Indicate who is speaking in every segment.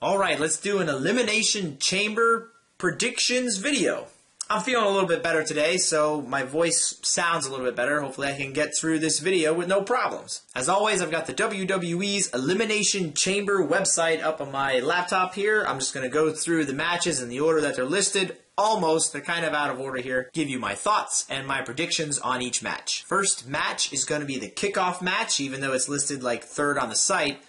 Speaker 1: Alright, let's do an Elimination Chamber Predictions video. I'm feeling a little bit better today, so my voice sounds a little bit better. Hopefully I can get through this video with no problems. As always, I've got the WWE's Elimination Chamber website up on my laptop here. I'm just going to go through the matches in the order that they're listed. Almost, they're kind of out of order here. Give you my thoughts and my predictions on each match. First match is going to be the kickoff match, even though it's listed like third on the site.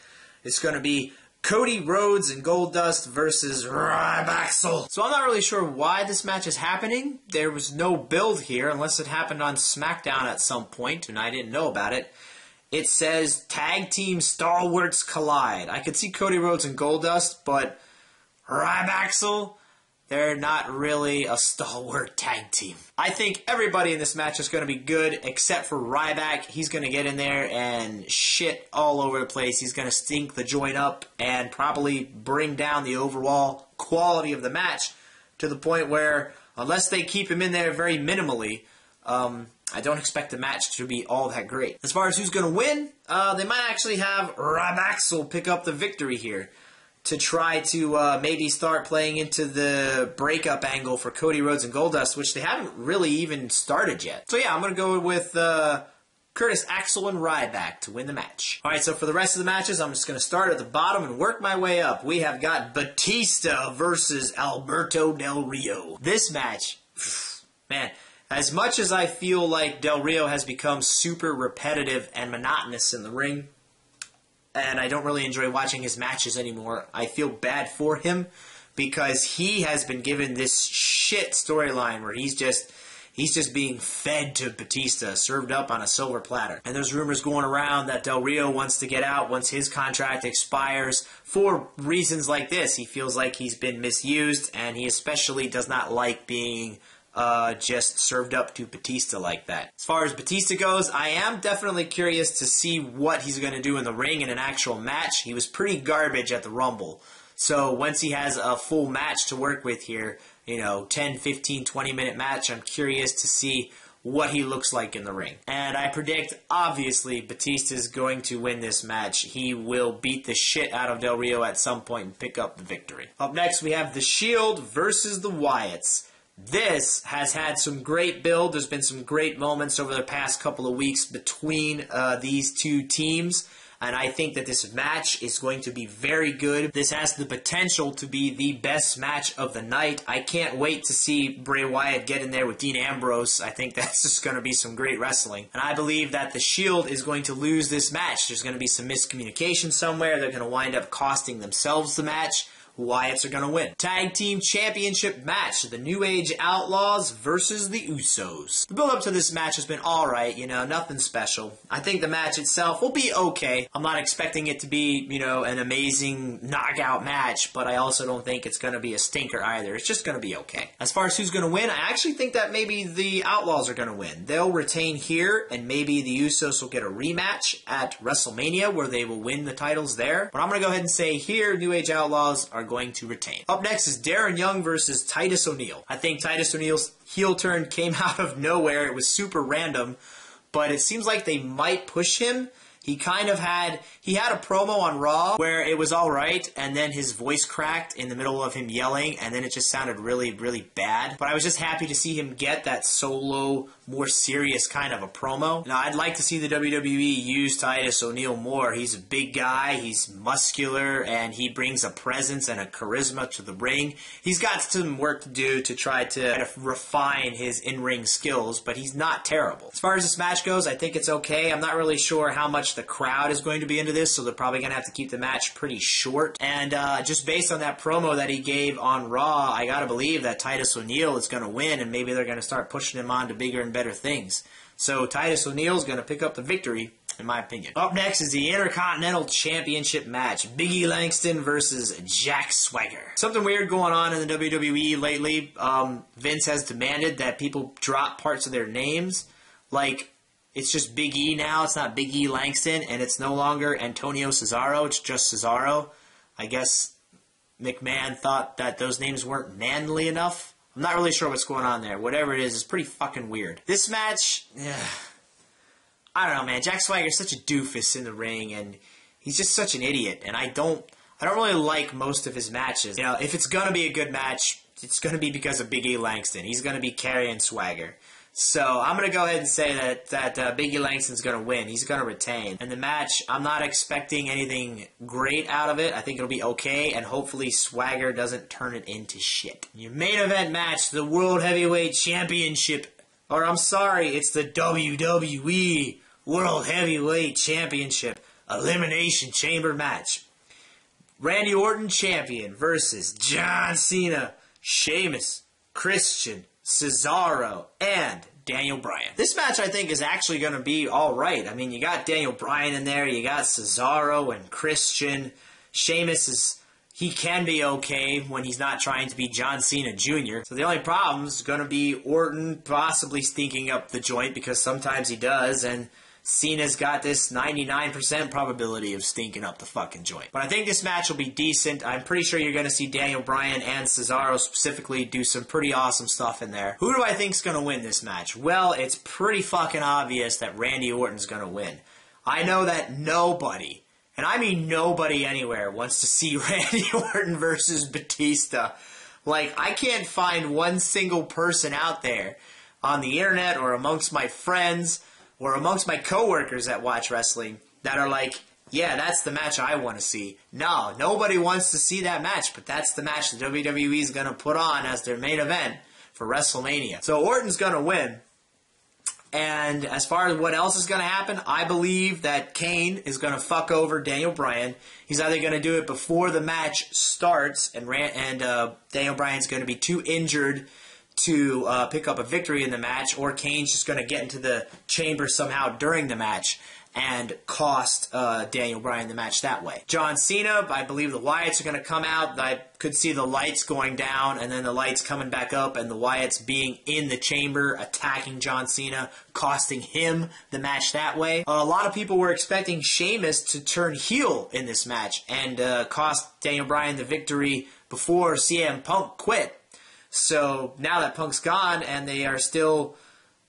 Speaker 1: It's going to be Cody Rhodes and Goldust versus Ryback. So I'm not really sure why this match is happening. There was no build here unless it happened on SmackDown at some point and I didn't know about it. It says Tag Team Stalwarts Collide. I could see Cody Rhodes and Goldust, but Ryback, they're not really a stalwart tag team. I think everybody in this match is going to be good except for Ryback. He's going to get in there and shit all over the place. He's going to stink the joint up and probably bring down the overall quality of the match to the point where, unless they keep him in there very minimally, I don't expect the match to be all that great. As far as who's going to win, they might actually have Ryback pick up the victory here to try to maybe start playing into the breakup angle for Cody Rhodes and Goldust, which they haven't really even started yet. So yeah, I'm going to go with Curtis Axel and Ryback to win the match. Alright, so for the rest of the matches, I'm just going to start at the bottom and work my way up. We have got Batista versus Alberto Del Rio. This match, man, as much as I feel like Del Rio has become super repetitive and monotonous in the ring, and I don't really enjoy watching his matches anymore, I feel bad for him because he has been given this shit storyline where he's just being fed to Batista, served up on a silver platter. And there's rumors going around that Del Rio wants to get out once his contract expires for reasons like this. He feels like he's been misused, and he especially does not like being just served up to Batista like that. As far as Batista goes, I am definitely curious to see what he's going to do in the ring in an actual match. He was pretty garbage at the Rumble. So once he has a full match to work with here, 10, 15, 20-minute match, I'm curious to see what he looks like in the ring. And I predict, obviously, Batista is going to win this match. He will beat the shit out of Del Rio at some point and pick up the victory. Up next, we have The Shield versus the Wyatts. This has had some great build. There's been some great moments over the past couple of weeks between these two teams. And I think that this match is going to be very good. This has the potential to be the best match of the night. I can't wait to see Bray Wyatt get in there with Dean Ambrose. I think that's just going to be some great wrestling. And I believe that the Shield is going to lose this match. There's going to be some miscommunication somewhere. They're going to wind up costing themselves the match. Wyatts are going to win. Tag Team Championship match. The New Age Outlaws versus the Usos. The build-up to this match has been alright, nothing special. I think the match itself will be okay. I'm not expecting it to be, an amazing knockout match, but I also don't think it's going to be a stinker either. It's just going to be okay. As far as who's going to win, I actually think that maybe the Outlaws are going to win. They'll retain here, and maybe the Usos will get a rematch at WrestleMania where they will win the titles there. But I'm going to go ahead and say here, New Age Outlaws are going to retain. Up next is Darren Young versus Titus O'Neil. I think Titus O'Neil's heel turn came out of nowhere. It was super random, but it seems like they might push him. He had a promo on Raw where it was alright, and then his voice cracked in the middle of him yelling, and then it just sounded really, really bad. But I was just happy to see him get that solo, more serious kind of a promo. Now, I'd like to see the WWE use Titus O'Neil more. He's a big guy, he's muscular, and he brings a presence and a charisma to the ring. He's got some work to do to try to refine his in-ring skills, but he's not terrible. As far as this match goes, I think it's okay. I'm not really sure how much the crowd is going to be into this, so they're probably going to have to keep the match pretty short. And just based on that promo that he gave on Raw, I gotta believe that Titus O'Neil is going to win, and maybe they're going to start pushing him on to bigger and better things. So Titus O'Neil is going to pick up the victory, in my opinion. Up next is the Intercontinental Championship match. Big E Langston versus Jack Swagger. Something weird going on in the WWE lately. Vince has demanded that people drop parts of their names. Like, it's just Big E now. It's not Big E Langston, and it's no longer Antonio Cesaro. It's just Cesaro. I guess McMahon thought that those names weren't manly enough. I'm not really sure what's going on there. Whatever it is, it's pretty fucking weird. This match, I don't know, man. Jack Swagger's such a doofus in the ring, and he's just such an idiot. And I don't I don't really like most of his matches. You know, if it's going to be a good match, it's going to be because of Big E Langston. He's going to be carrying Swagger. So I'm going to go ahead and say that Big E Langston's going to win. He's going to retain. And the match, I'm not expecting anything great out of it. I think it'll be okay, and hopefully Swagger doesn't turn it into shit. Your main event match, the World Heavyweight Championship. Or I'm sorry, it's the WWE World Heavyweight Championship Elimination Chamber match. Randy Orton champion versus John Cena, Sheamus, Christian, Cesaro, and Daniel Bryan. This match, I think, is actually going to be alright. I mean, you got Daniel Bryan in there, you got Cesaro and Christian. Sheamus he can be okay when he's not trying to be John Cena Jr. So the only problem is going to be Orton possibly stinking up the joint, because sometimes he does, and Cena's got this 99% probability of stinking up the fucking joint. But I think this match will be decent. I'm pretty sure you're going to see Daniel Bryan and Cesaro specifically do some pretty awesome stuff in there. Who do I think's going to win this match? Well, it's pretty fucking obvious that Randy Orton's going to win. I know that nobody, and I mean nobody anywhere, wants to see Randy Orton versus Batista. Like, I can't find one single person out there on the internet or amongst my friends or amongst my coworkers that watch wrestling that are like, yeah, that's the match I want to see. No, nobody wants to see that match, but that's the match the WWE is going to put on as their main event for WrestleMania. So Orton's going to win. And as far as what else is going to happen, I believe that Kane is going to fuck over Daniel Bryan. He's either going to do it before the match starts, and Daniel Bryan's going to be too injured to pick up a victory in the match, or Kane's just going to get into the chamber somehow during the match and cost Daniel Bryan the match that way. John Cena, I believe the Wyatts are going to come out. I could see the lights going down and then the lights coming back up and the Wyatts being in the chamber attacking John Cena, costing him the match that way. A lot of people were expecting Sheamus to turn heel in this match and cost Daniel Bryan the victory before CM Punk quit. So now that Punk's gone and they are still,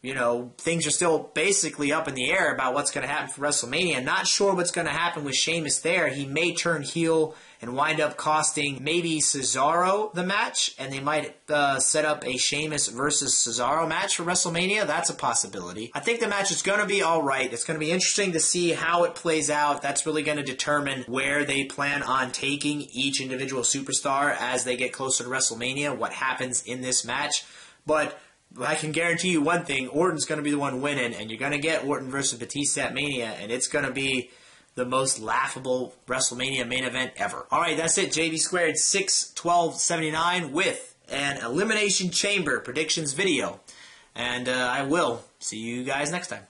Speaker 1: you know, things are still basically up in the air about what's going to happen for WrestleMania. Not sure what's going to happen with Sheamus there. He may turn heel and wind up costing maybe Cesaro the match, and they might set up a Sheamus versus Cesaro match for WrestleMania. That's a possibility. I think the match is going to be all right. It's going to be interesting to see how it plays out. That's really going to determine where they plan on taking each individual superstar as they get closer to WrestleMania, what happens in this match. But I can guarantee you one thing, Orton's going to be the one winning, and you're going to get Orton versus Batista at Mania, and it's going to be the most laughable WrestleMania main event ever. Alright, that's it. JV Squared 61279 with an Elimination Chamber Predictions video. And I will see you guys next time.